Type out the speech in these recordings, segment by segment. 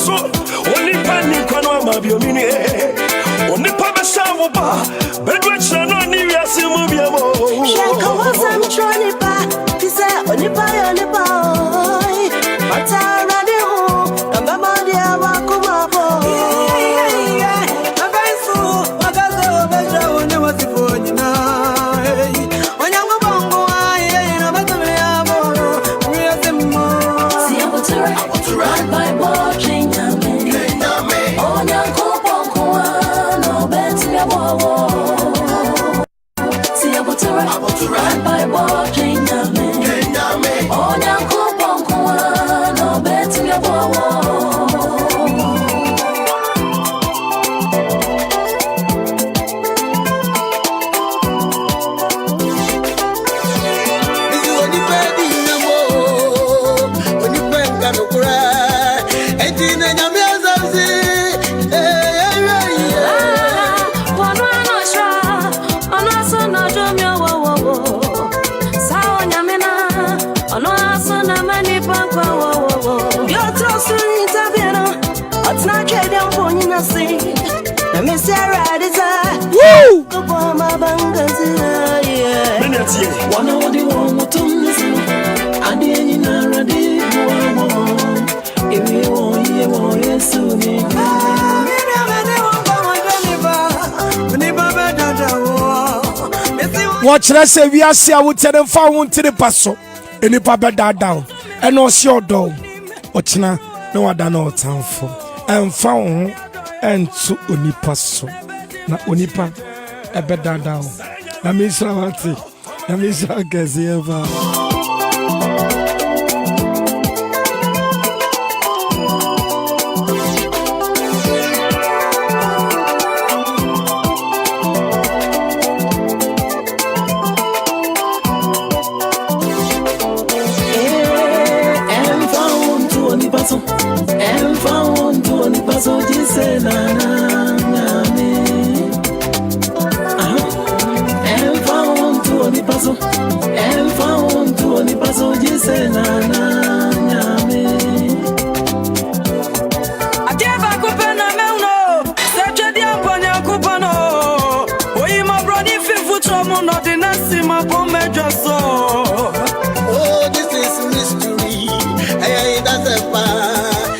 so only panic when I'm a biomini. Only Papa Savoba, but which I know you are still moving. Shaka was I'm trying to he said, only buy on the boy. But I ran it home, and my money I walk up. I'm very full, I got the better when I was before you know. When I'm a bongo, I ain't about to be a boy. We are the more. See, I want to ride my boy, King Yame. Oh, Yanko Bongo, no bets in your wall. See, I want to ride my boy, King Yame. Oh, Yanko Bongo, no bets in your wall. Woo! Watch let's say we are see I would tell them found to the paso. Any papa down and no sure door. Watch now, no I don't know time for and found and to Unipaso. Na Unipa a bed down. Na Miss Ravati, na Miss Gazieva.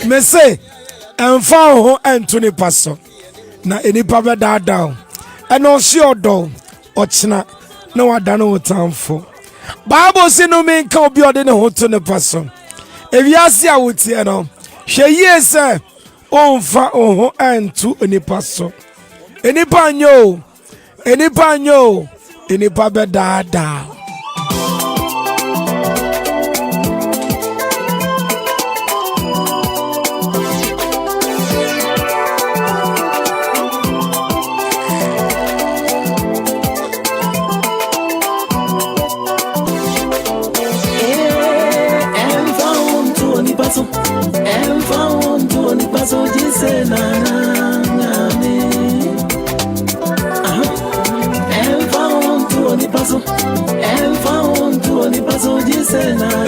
Me say, and found Anthony Paso. Na any papa down. And no sure door. Ochna, no I don't know what time for. Bible say no man can be ordinary hotel the person. If you see I would say no. She yes sir. On fa on and to any paso. Any panyo. Any panyo. Any papa down.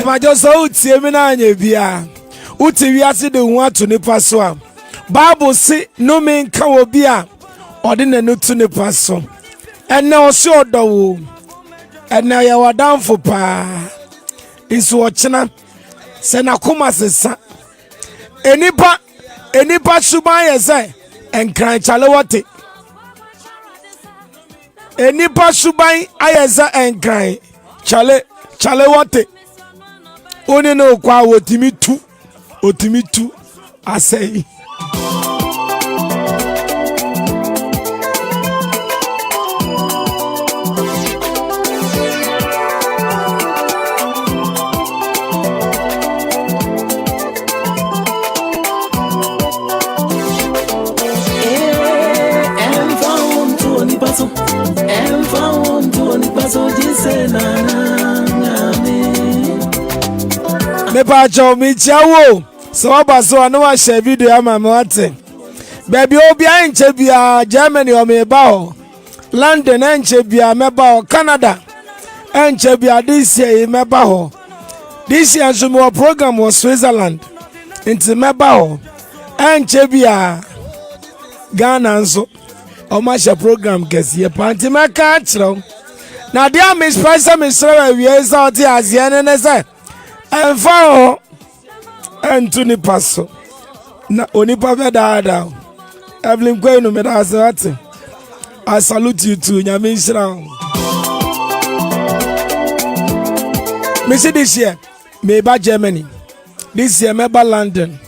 I just out see me na bia. Uti wi ase de hu ato ne paso a. Bible say no men ka obi a ode na no to ne paso. Ena o se odo wo. Ena ya wadanfo pa. Isu ochina se na koma sesa. Enipa suban ye say enkran chale wote. Enipa suban ayeza enkran chale wote. Oni no kwa otimi tu asay. Me pa cho mi chawo so ba so anu wa share video ama me wate baby obi anche bia Germany o me ba ho London anche bia me ba ho Canada anche bia this year me ba ho this year so mo program was Switzerland into me ba ho enche bia Ghana nso omasha program kesi panti maka achro na dia miss special misra we is out as yen say emfa ho entu ni paso na onipa be da Evelyn Kwenu me da say I salute you too nyame nhira me see this year me ba Germany this year me ba London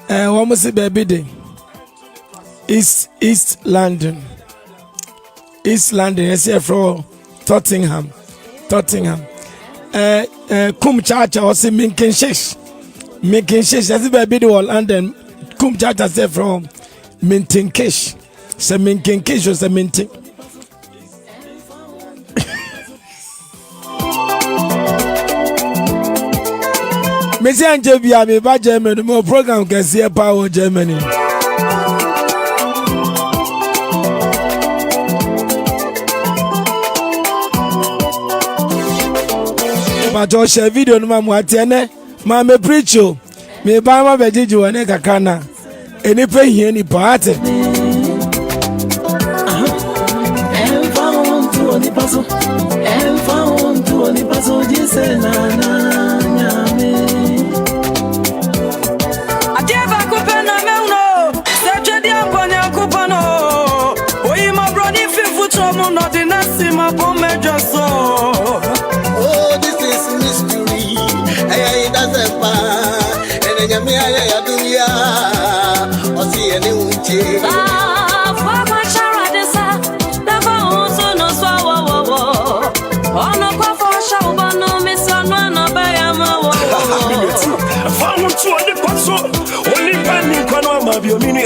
wo mo see baby day East London yes here from Tottenham kum chacha o se Minkinshish as baby day London kum chacha say from Mintinkish se Minkinkish o se Mintin Messi anje bia me ba Germany mo program kesi power Germany but I share video no mamu atiene ma me preach o me ba ma bejeje wone kakana eni pe hie ni paate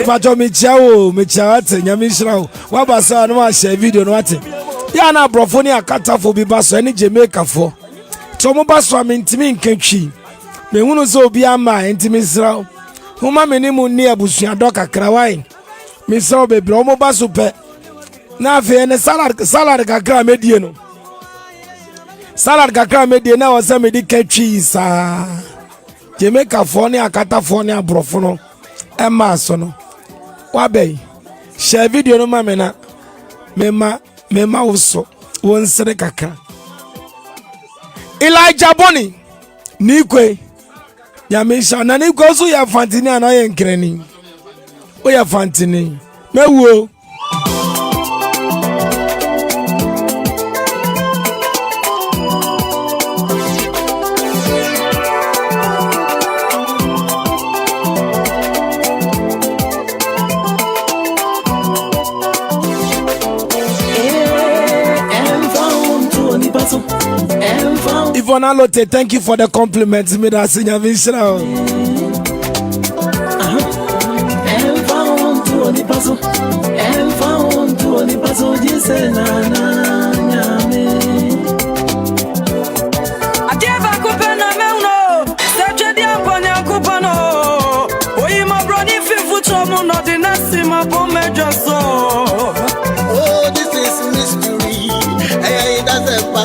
Bajo me chiao nyame nhira wa basa no a share video no ate ya na brofo ni akata fo bi baso ni Jamaica fo to mo baso amintimi nkatwi me hunu so obi ama intimi nhira huma me ni mu ni abusua do kakra wai me so be bro mo baso pe na afi ne salad kakra medie no salad kakra medie na o se me di katwi sa Jamaica fo ni akata fo ni abrofo no Emma so no wabei share video no mamena mema uso wonsere kakra Elijah Boni nikwe ya mesha na nikwe so ya fantini ana ye nkreni o ya fantini mewo Ivona Lote, thank you for the compliments. Me da sinya vishra. Oh, this is mystery. Hey, that's a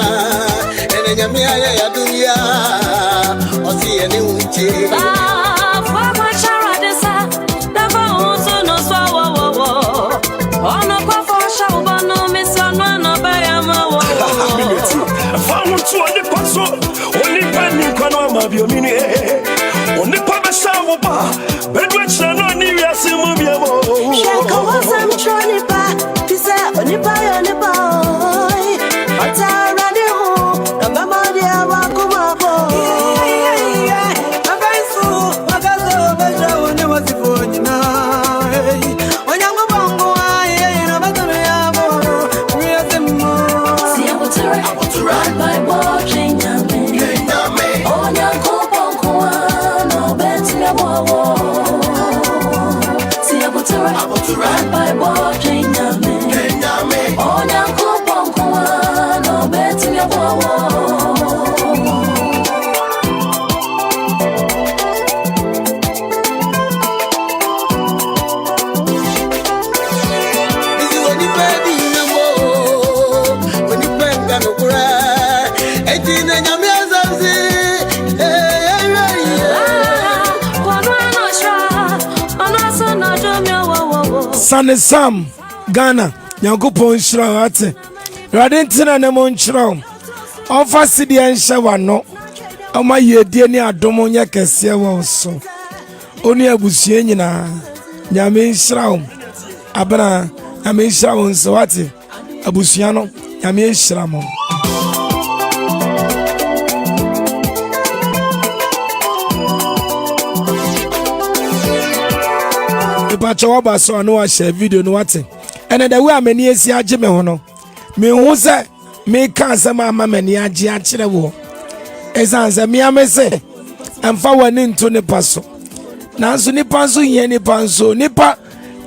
Sunny Sam Ghana Yankopon Shra ate Radintina ne mo nchra Ofa sidi enhye wano Oma yedie ni adomo nya kese wo so Oni abusue nyina Nyame nhyira abana Nyame nhyira wo nso ate abusua no Nyame nhyira mo Ipacho so no share video no wate and the way amani esi age me ho no me hu se me kan se ma mani age a kire wo esanse me amese emfa wani nto ne paso nanso ni panso yen ni panso nipa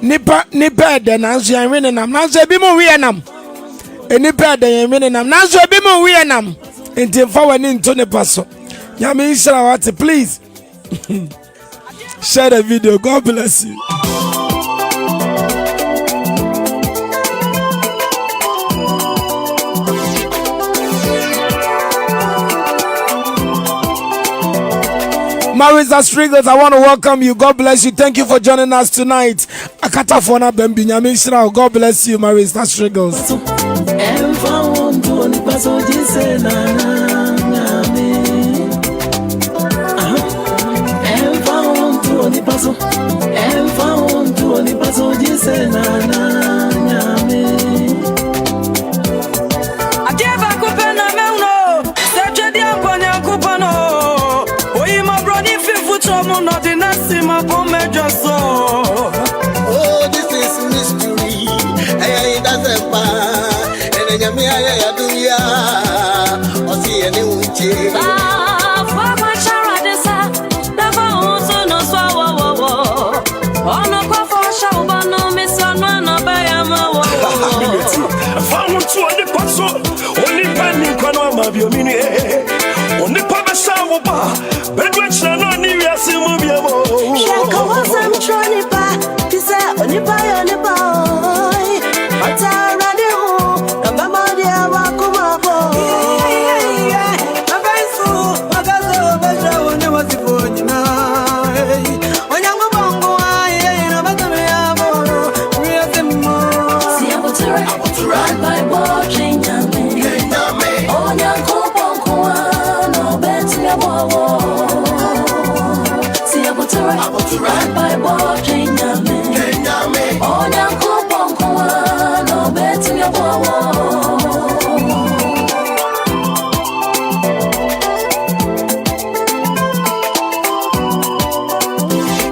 de nanso yan we nam nanso ebi mo we nam enipa de yan we nam nanso ebi mo we nam enti emfa wani nto ne paso nyame nhyira wate please share the video. God bless you. Marisa Striggles, I want to welcome you. God bless you. Thank you for joining us tonight. Akata Fona Bembi Nyame. God bless you, Marisa Striggles. Oh, this is mystery. Hey, that's a bar. And then I do ya. Or see any winch.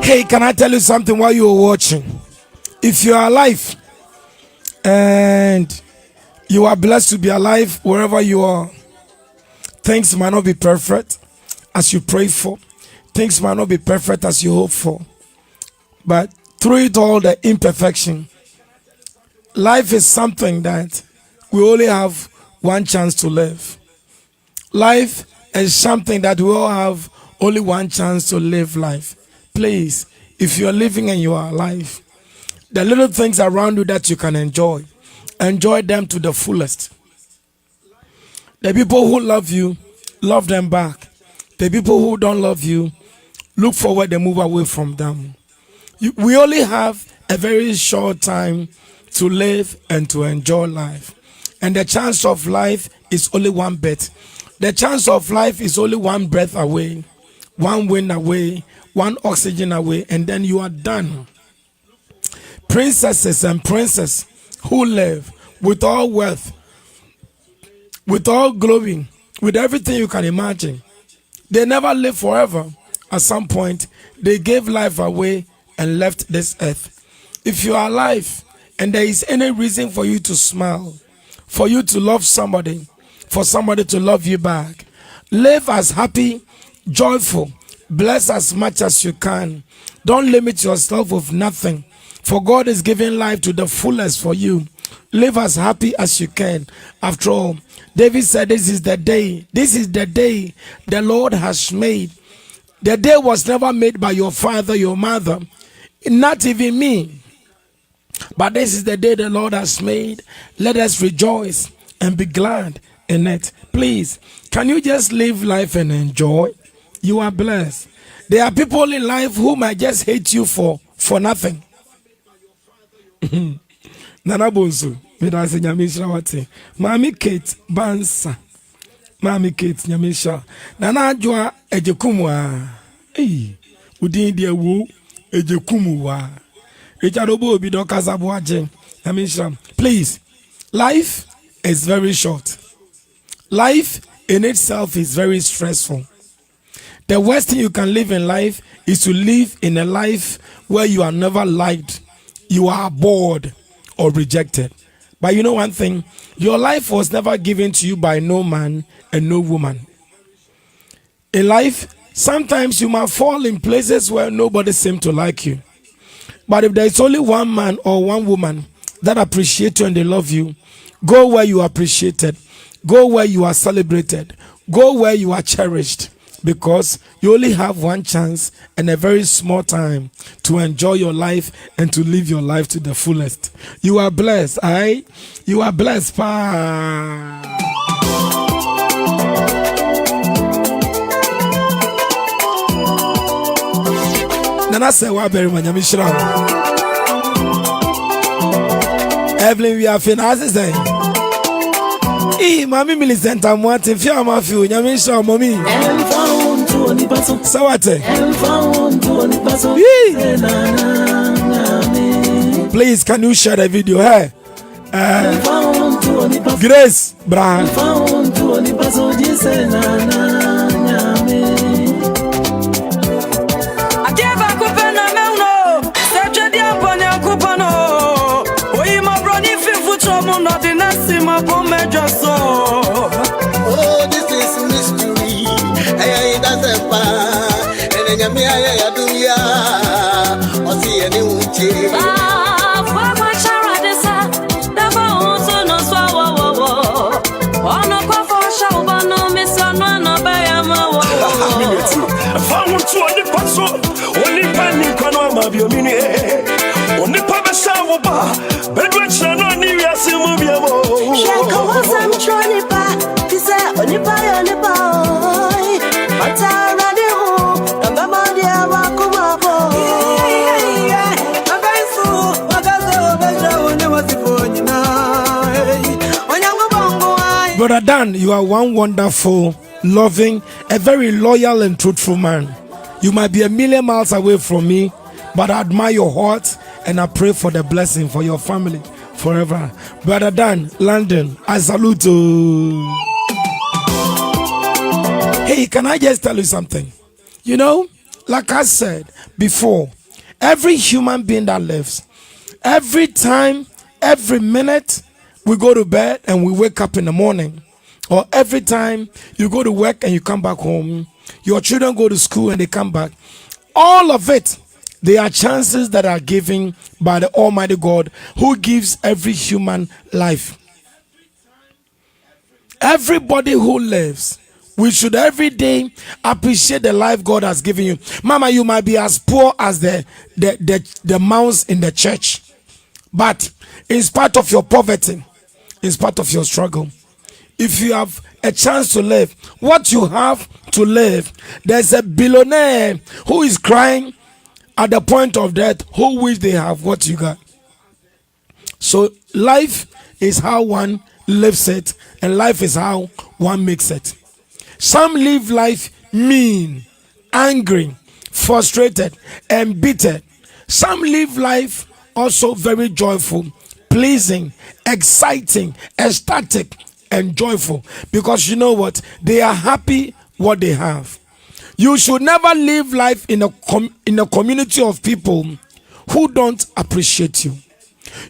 Hey, can I tell you something while you are watching? If you are alive and you are blessed to be alive wherever you are, things might not be perfect as you pray for. Things might not be perfect as you hope for. But through it all, the imperfection, life is something that we only have one chance to live. Life is something that we all have only one chance to live life. Please, if you are living and you are alive, the little things around you that you can enjoy them to the fullest. The people who love you, love them back. The people who don't love you, look forward and move away from them. We only have a very short time to live and to enjoy life. And the chance of life is only one bit. The chance of life is only one breath away, one wind away, one oxygen away, and then you are done. Princesses and princes who live with all wealth, with all glory, with everything you can imagine, they never live forever. At some point, they gave life away and left this earth. If you are alive and there is any reason for you to smile, for you to love somebody, for somebody to love you back, live as happy, joyful, bless as much as you can. Don't limit yourself with nothing, for God is giving life to the fullest for you. Live as happy as you can. After all, David said, this is the day the Lord has made. The day was never made by your father, your mother, not even me. But this is the day the Lord has made. Let us rejoice and be glad in it. Please, can you just live life and enjoy? You are blessed. There are people in life who might just hate you for nothing. Nana Bonsu, Medasi Nyamisha Wati, Mami Kate Bansa, Mami Kate Nyamisha, Nana Joa Ejekumwa, Udin dear woo, Ejekumuwa, Ejarobo Bido Kazabuaje, Nyamisha. Please, life is very short. Life in itself is very stressful. The worst thing you can live in life is to live in a life where you are never liked, you are bored or rejected. But you know one thing, your life was never given to you by no man and no woman. In life, sometimes you might fall in places where nobody seems to like you. But if there is only one man or one woman that appreciate you and they love you, go where you are appreciated, go where you are celebrated, go where you are cherished. Because you only have one chance and a very small time to enjoy your life and to live your life to the fullest. You are blessed, aye? You are blessed, pa. Nana say wa very manya mishra. Evelyn, we are finished. Mami Millicent, I'm wanting fear my few. Nyamisha, mommy. Sawate. Please, can you share the video? Hey, Grace, Bra. Oh, this is mystery. Hey, that's a pa. And then you may do ya. Or see any uchi. Brother Dan, you are one wonderful, loving, a very loyal and truthful man. You might be a million miles away from me, but I admire your heart and I pray for the blessing for your family forever. Brother Dan, London, I salute you. Hey, can I just tell you something? You know, like I said before, every human being that lives, every time, every minute, we go to bed and we wake up in the morning, or every time you go to work and you come back home, your children go to school and they come back, all of it, they are chances that are given by the Almighty God who gives every human life. Everybody who lives, we should every day appreciate the life God has given you. Mama, you might be as poor as the mouse in the church, but in spite of your poverty, in spite of your struggle, if you have a chance to live, what you have to live, there's a billionaire who is crying at the point of death, who wish they have what you got. So life is how one lives it, and life is how one makes it. Some live life mean, angry, frustrated, and bitter. Some live life also very joyful, pleasing, exciting, ecstatic, and joyful, because you know what, they are happy what they have. You should never live life in a community of people who don't appreciate you.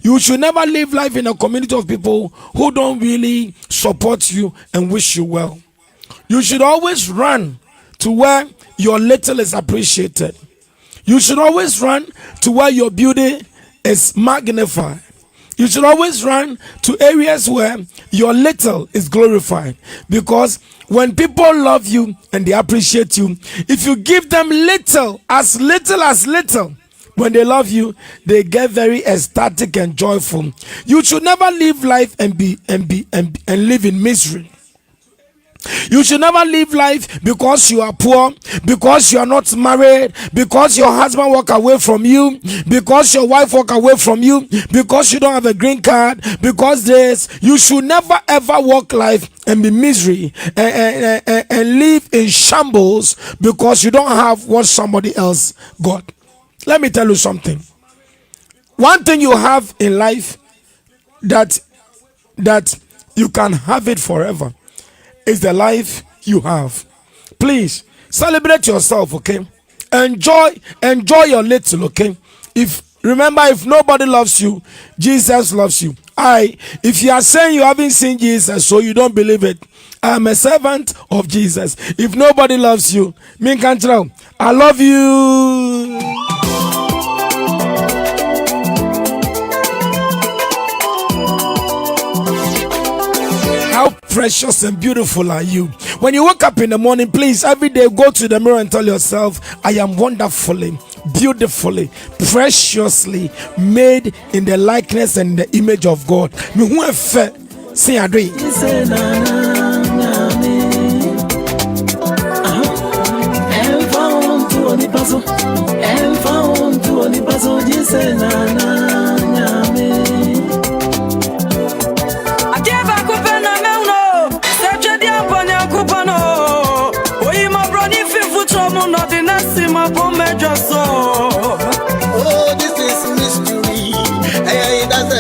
You should never live life in a community of people who don't really support you and wish you well. You should always run to where your little is appreciated. You should always run to where your beauty is magnified. You should always run to areas where your little is glorified. Because when people love you and they appreciate you, if you give them little, when they love you, they get very ecstatic and joyful. You should never live life and live in misery. You should never live life because you are poor, because you are not married, because your husband walk away from you, because your wife walk away from you, because you don't have a green card, because this. You should never ever walk life and be misery and live in shambles because you don't have what somebody else got. Let me tell you something. One thing you have in life that you can have it forever is the life you have. Please celebrate yourself, okay? Enjoy your little, okay? If nobody loves you, Jesus loves you. If you are saying you haven't seen Jesus, so you don't believe it, I am a servant of Jesus. If nobody loves you, me can't tell. I love you. How precious and beautiful are you? When you wake up in the morning, please, every day go to the mirror and tell yourself, I am wonderfully, beautifully, preciously made in the likeness and the image of God. See, I do. Oh, this is mystery. Hey, that's a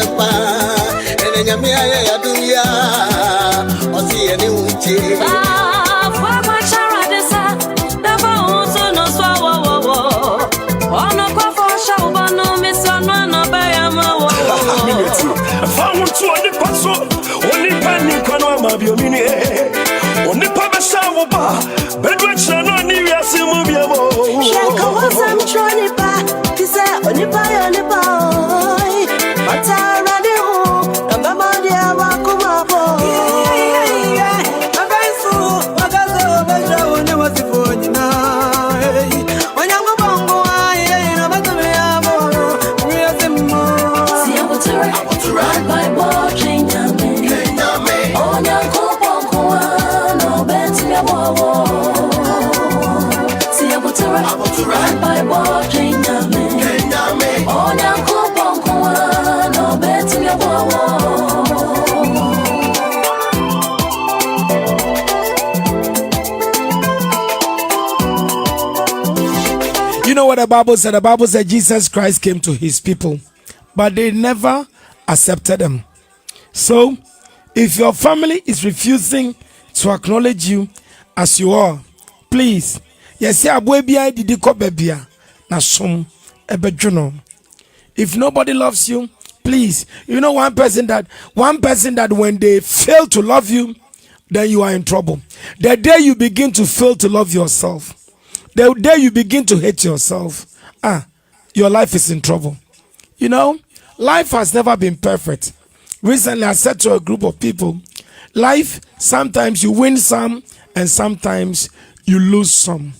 and then you may do ya or see any uchi. You know what the Bible said? The Bible said Jesus Christ came to his people, but they never accepted him. So, if your family is refusing to acknowledge you as you are, please, if nobody loves you, please, you know one person that when they fail to love you, then you are in trouble. The day you begin to fail to love yourself, the day you begin to hate yourself, your life is in trouble. You know, life has never been perfect. Recently, I said to a group of people, life, sometimes you win some and sometimes you lose some.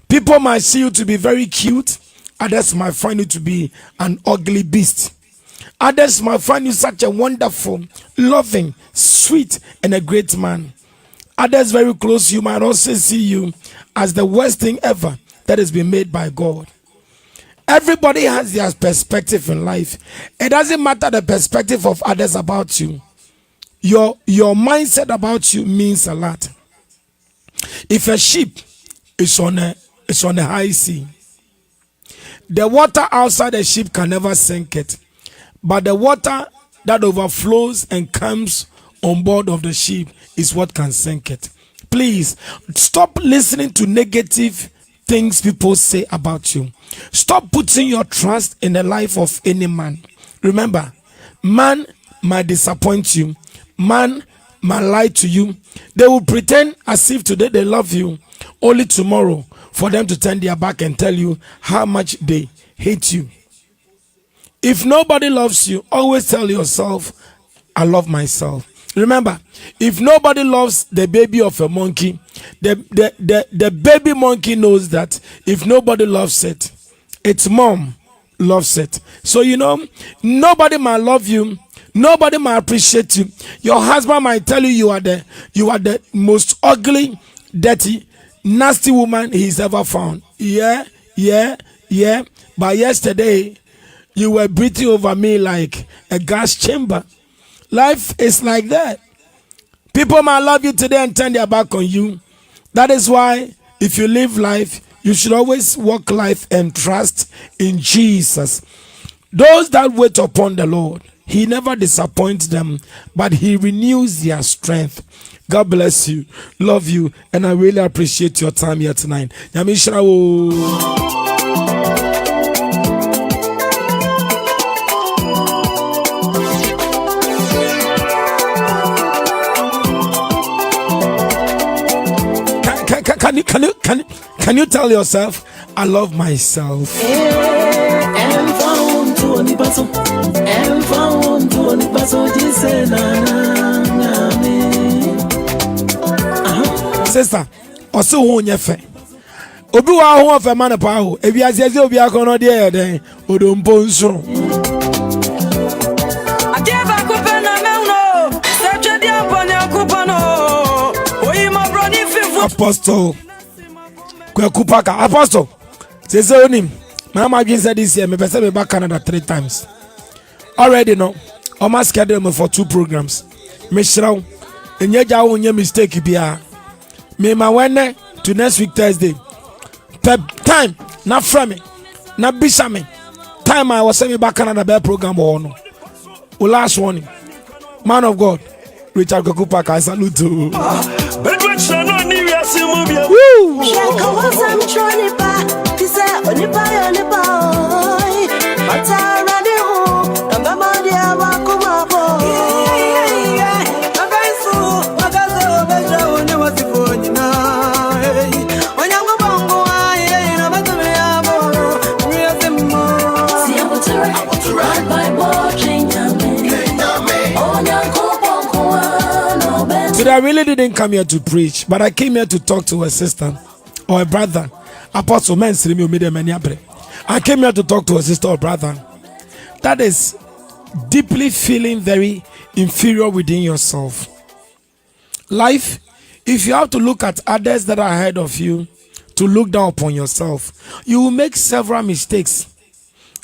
People might see you to be very cute. Others might find you to be an ugly beast. Others might find you such a wonderful, loving, sweet, and a great man. Others very close, you might also see you as the worst thing ever that has been made by God. Everybody has their perspective in life. It doesn't matter the perspective of others about you. Your mindset about you means a lot. If a ship is on a high sea, the water outside the ship can never sink it, but the water that overflows and comes on board of the ship is what can sink it. Please stop listening to negative things people say about you. Stop putting your trust in the life of any man. Remember, man might disappoint you. Man might lie to you. They will pretend as if today they love you, only tomorrow for them to turn their back and tell you how much they hate you. If nobody loves you, always tell yourself, I love myself. Remember, if nobody loves the baby of a monkey, the baby monkey knows that if nobody loves it, its mom loves it. So you know, nobody might love you, Nobody might appreciate you. Your husband might tell you are the most ugly, dirty, nasty woman he's ever found. Yeah. But yesterday, you were breathing over me like a gas chamber. Life is like that. People might love you today and turn their back on you. That is why if you live life, you should always walk life and trust in Jesus. Those that wait upon the Lord, he never disappoints them, but he renews their strength. God bless you, love you, and I really appreciate your time here tonight. Yamishra wo. Can you tell yourself, I love myself? Sister, also won your fe. Obi wa ho of a man pa ho. Ebi asiase obi akono de e den. Odompo nso. Adieba kupena meuno. Seche di ampone kupano. Oyi ma broni fifu. Apostle Kwekupaka. Apostle. Say onim. Mama Jin said this year me pese me back Canada 3 times. Already no. Almost scheduled me for 2 programs. Me shraw. Enyeja wo nye mistake bia. Me ma wene to next week Thursday. Time na from me. Na bisa me. Time I was send me back Canada bear program or no. O last warning. Man of God. Richard Kwekupaka, I salute you. Today I really didn't come here to preach, but I came here to talk to a sister or a brother. Apostle men I came here to talk to a sister or brother that is deeply feeling very inferior within yourself. Life, if you have to look at others that are ahead of you to look down upon yourself, you will make several mistakes.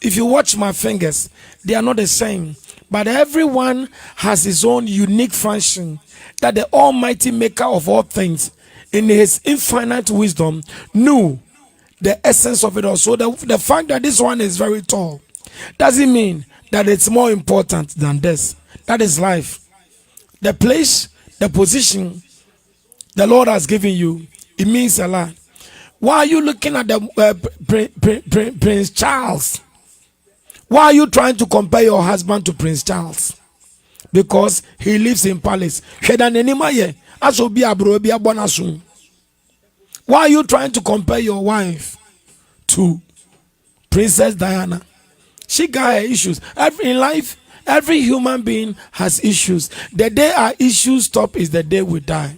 If you watch my fingers, they are not the same, but everyone has his own unique function that the Almighty Maker of all things in his infinite wisdom knew the essence of it all. So the fact that this one is very tall doesn't mean that it's more important than this. That is life. The place, the position the Lord has given you, it means a lot. Why are you looking at the Prince Charles? Why are you trying to compare your husband to Prince Charles? Because he lives in palace. Why are you trying to compare your wife to Princess Diana? She got her issues. In life, every human being has issues. The day our issues stop is the day we die.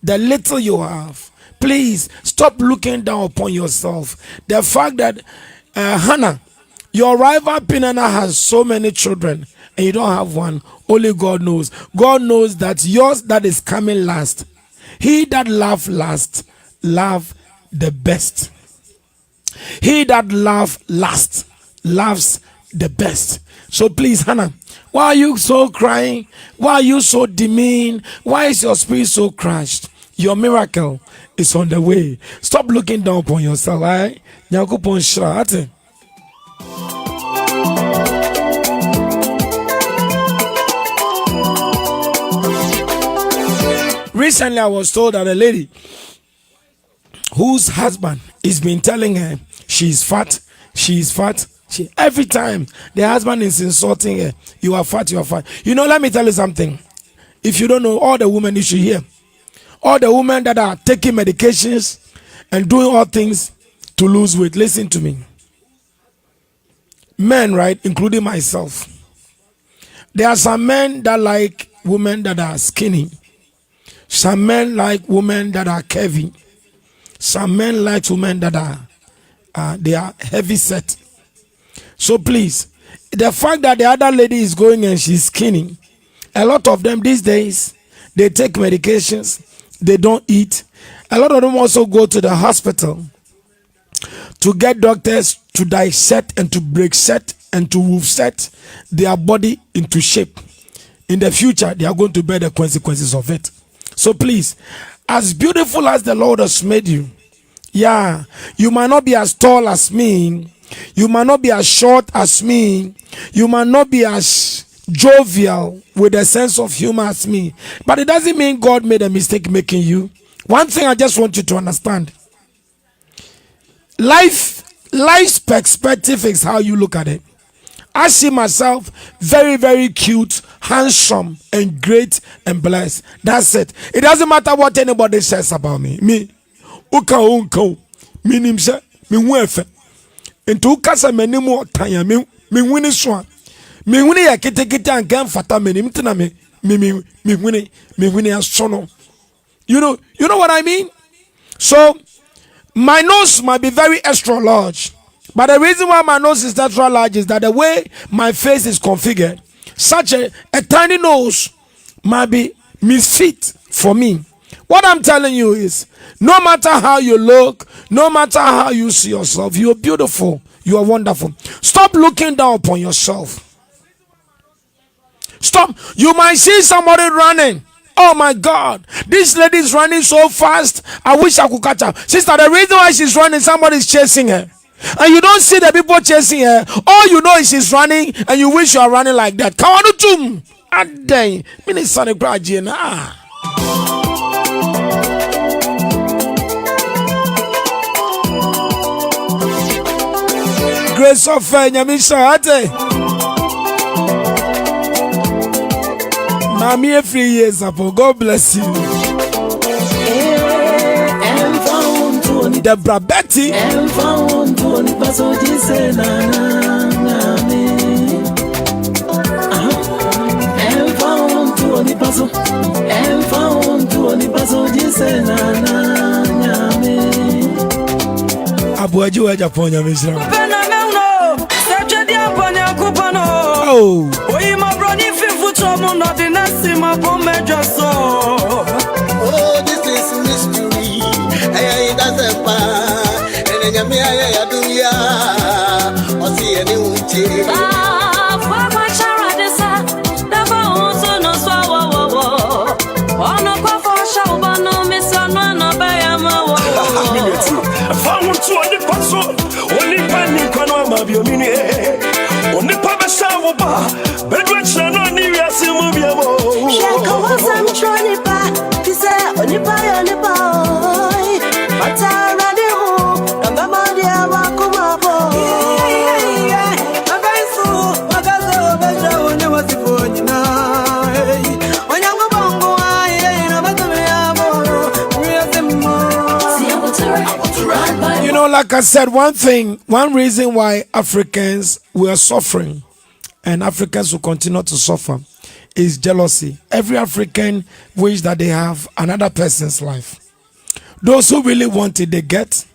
The little you have. Please stop looking down upon yourself. The fact that Hannah, your rival Peninnah, has so many children and you don't have one, only God knows. God knows that yours that is coming last. He that laughs last, love the best. He that laughs last, loves the best. So please, Hannah, why are you so crying? Why are you so demeaned? Why is your spirit so crushed? Your miracle is on the way. Stop looking down upon yourself. Right? Recently, I was told that a lady whose husband is been telling her she's fat, every time the husband is insulting her, you are fat, you are fat. You know, let me tell you something. If you don't know, all the women you should hear, all the women that are taking medications and doing all things to lose weight, listen to me. Men, right, including myself, there are some men that like women that are skinny. Some men like women that are curvy. Some men like women that are they are heavy set. So please, the fact that the other lady is going and she's skinny, a lot of them these days, they take medications, they don't eat. A lot of them also go to the hospital to get doctors to dissect and to break set and to wolf set their body into shape. In the future, they are going to bear the consequences of it. So please, as beautiful as the Lord has made you, yeah, you might not be as tall as me, you might not be as short as me, you might not be as jovial with a sense of humor as me, but it doesn't mean God made a mistake making you. One thing I just want you to understand, life's perspective is how you look at it. I see myself very, very cute, handsome, and great and blessed. That's it. It doesn't matter what anybody says about me. Me, uka, me nimse, me wefe. Into ukasa me nimu tanya, me wini swan. Me wini ya kite and gan fata me nimtina me wini ya sono. You know what I mean? So, my nose might be very extra large. But the reason why my nose is extra large is that the way my face is configured, such a tiny nose might be misfit for me. What I'm telling you is, no matter how you look, no matter how you see yourself, you are beautiful, you are wonderful. Stop looking down upon yourself. Stop. You might see somebody running. Oh my God, this lady is running so fast. I wish I could catch her. Sister, the reason why she's running, somebody is chasing her. And you don't see the people chasing her. All you know is she's running and you wish you are running like that. Come on, Jum. And then, Minister Grajin. Grace of Nyamisha Ate. Mami, a 3 years ago. God bless you. Deborah Betty. Abuaji wa Japan ya Misra. Oh. Oh, this is mystery. Hey, that's a pa. And then me I do ya. I see any uchi. You know, like I said, one reason why Africans were suffering and Africans will continue to suffer is jealousy. Every African wish that they have another person's life. Those who really want it, they get,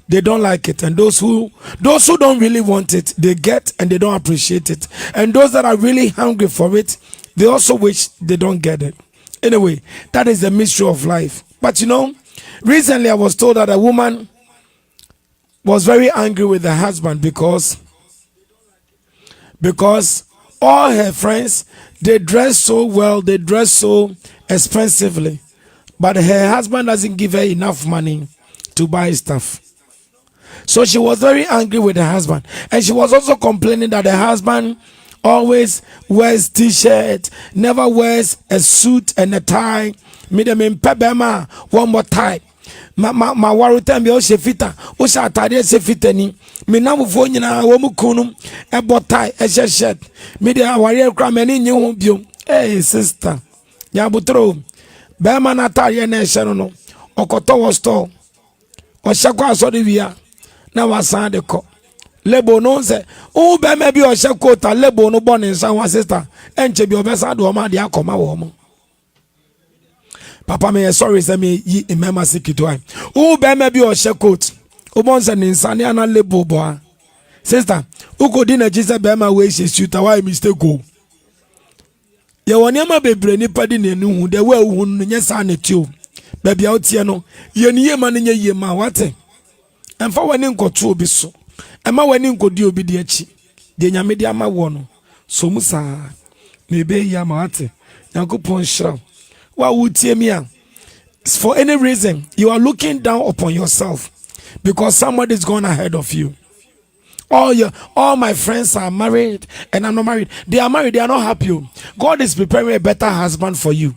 they don't like it. And those who don't really want it, they get and they don't appreciate it. And those that are really hungry for it, they also wish they don't get it. Anyway, that is the mystery of life. But you know, recently I was told that a woman was very angry with her husband because all her friends, they dress so well, they dress so expensively, but her husband doesn't give her enough money to buy stuff. So she was very angry with her husband, and she was also complaining that her husband always wears t-shirt, never wears a suit and a tie. Me dem impebema one more tie. Ma waru tembe o shefita o sha atade shefita ni me namfo nyina wo mu kunum e botai e shirt me dey aware kra me ni nyi ho biom. Hey sister ya butro be ma na tare na ehye no okoto wo store o shakwa asode wia na wasan de ko lebo no se o be ma bi o shakwa ta lebo no bo ne nsan wa sister enche bi obesa de o ma de akoma wo mo. Papa me sorry say me yi emema sikito ai. Who be me bi o she coat. O bon say ninsane ana lebo boa. Sister, who could dinner Jesus be my way she shoot away mistake go. Ya wanyama bebre nipa di nenu de we hu nye sa ne tio. Baby out here no, ye ni ye man nye ye ma wate. Emfa wani nkoto obi so. Ema wani nkodi obi de achi. De nyame de ama wo no. So musa me be ya ma wate. Yankopon shira. Wa wutie mi a. For any reason, you are looking down upon yourself because somebody is going ahead of you. All my friends are married and I'm not married. They are married, they are not happy. God is preparing a better husband for you.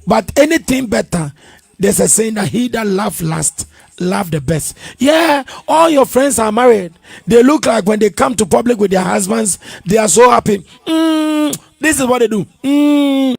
But anything better, there's a saying that he that love last, love the best. Yeah, all your friends are married. They look like when they come to public with their husbands, they are so happy. This is what they do.